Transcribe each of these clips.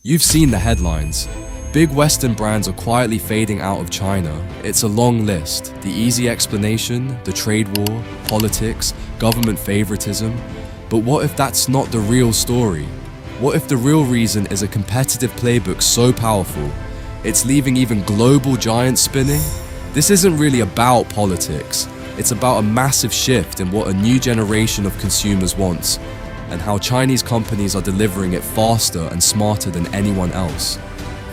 You've seen the headlines. Big Western brands are quietly fading out of China. It's a long list. The easy explanation, the trade war, politics, government favoritism. But what if that's not the real story? What if the real reason is a competitive playbook so powerful, it's leaving even global giants spinning? This isn't really about politics. It's about a massive shift in what a new generation of consumers wants, and how Chinese companies are delivering it faster and smarter than anyone else.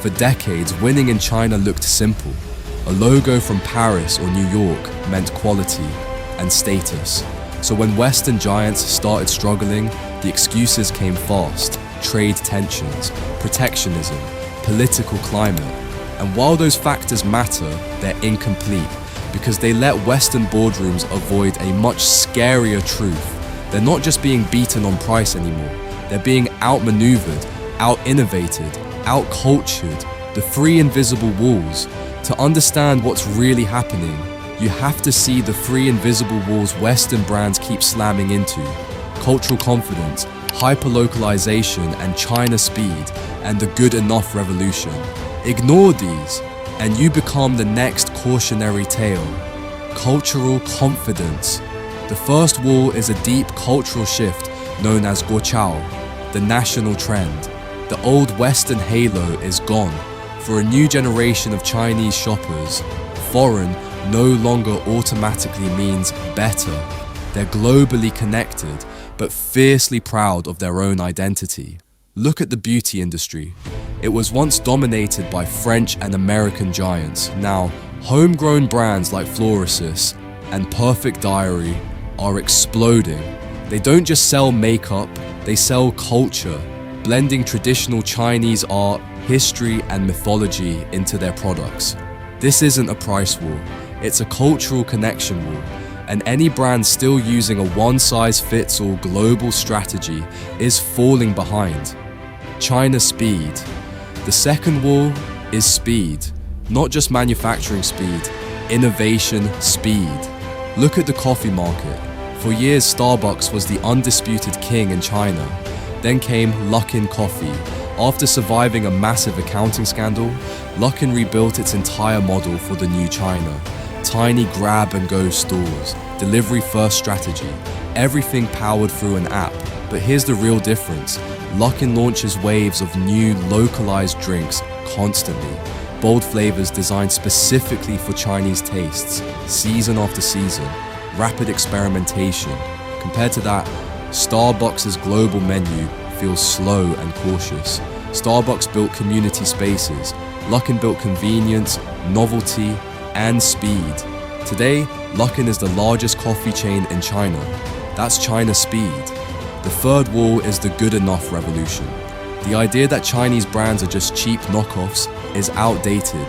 For decades, winning in China looked simple. A logo from Paris or New York meant quality and status. So when Western giants started struggling, the excuses came fast. Trade tensions, protectionism, political climate. And while those factors matter, they're incomplete because they let Western boardrooms avoid a much scarier truth. They're not just being beaten on price anymore. They're being outmaneuvered, out-innovated, out-cultured, the three invisible walls. To understand what's really happening, you have to see the three invisible walls Western brands keep slamming into: cultural confidence, hyper-localization, and China speed, and the good enough revolution. Ignore these, and you become the next cautionary tale. Cultural confidence. The first wall is a deep cultural shift known as Guoqiao, the national trend. The old Western halo is gone. For a new generation of Chinese shoppers, foreign no longer automatically means better. They're globally connected, but fiercely proud of their own identity. Look at the beauty industry. It was once dominated by French and American giants. Now, homegrown brands like Florasis and Perfect Diary are exploding. They don't just sell makeup, they sell culture, blending traditional Chinese art, history, and mythology into their products. This isn't a price war, it's a cultural connection war, and any brand still using a one-size-fits-all global strategy is falling behind. China speed. The second wall is speed, not just manufacturing speed, innovation speed. Look at the coffee market. For years, Starbucks was the undisputed king in China. Then came Luckin Coffee. After surviving a massive accounting scandal, Luckin rebuilt its entire model for the new China. Tiny grab-and-go stores, delivery-first strategy, everything powered through an app. But here's the real difference. Luckin launches waves of new, localized drinks constantly. Bold flavors designed specifically for Chinese tastes, season after season. Rapid experimentation. Compared to that, Starbucks' global menu feels slow and cautious. Starbucks built community spaces. Luckin built convenience, novelty, and speed. Today, Luckin is the largest coffee chain in China. That's China speed. The third wall is the good enough revolution. The idea that Chinese brands are just cheap knockoffs is outdated.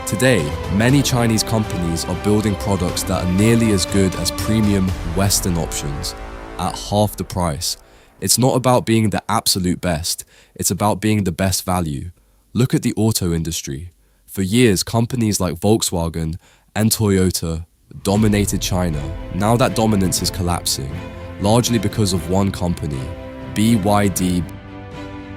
Today, many Chinese companies are building products that are nearly as good as premium Western options at half the price. It's not about being the absolute best, it's about being the best value. Look at the auto industry. For years, companies like Volkswagen and Toyota dominated China. Now that dominance is collapsing, largely because of one company, BYD.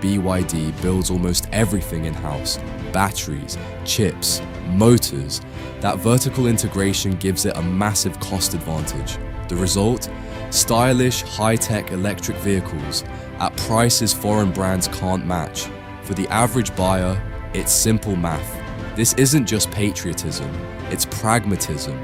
BYD builds almost everything in-house: batteries, chips, motors. That vertical integration gives it a massive cost advantage. The result? Stylish, high-tech electric vehicles at prices foreign brands can't match. For the average buyer, it's simple math. This isn't just patriotism, it's pragmatism.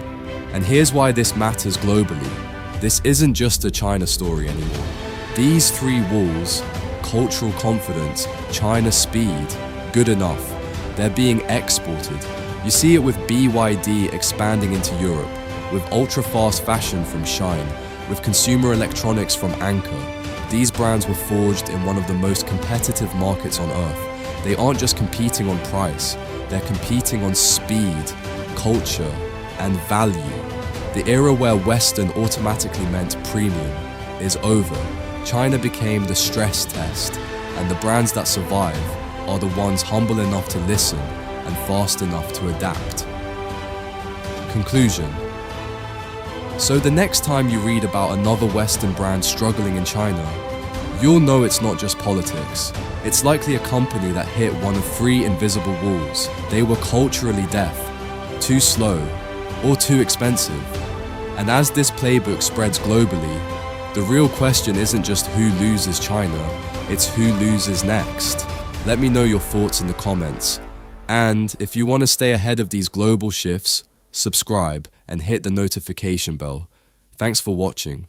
And here's why this matters globally. This isn't just a China story anymore. These three walls, cultural confidence, China speed, good enough, they're being exported. You see it with BYD expanding into Europe, with ultra-fast fashion from Shine, with consumer electronics from Anker. These brands were forged in one of the most competitive markets on earth. They aren't just competing on price, they're competing on speed, culture, and value. The era where Western automatically meant premium is over. China became the stress test, and the brands that survive are the ones humble enough to listen and fast enough to adapt. Conclusion. So the next time you read about another Western brand struggling in China, you'll know it's not just politics. It's likely a company that hit one of three invisible walls. They were culturally deaf, too slow, or too expensive. And as this playbook spreads globally, the real question isn't just who loses China, it's who loses next. Let me know your thoughts in the comments. And if you want to stay ahead of these global shifts, subscribe and hit the notification bell. Thanks for watching.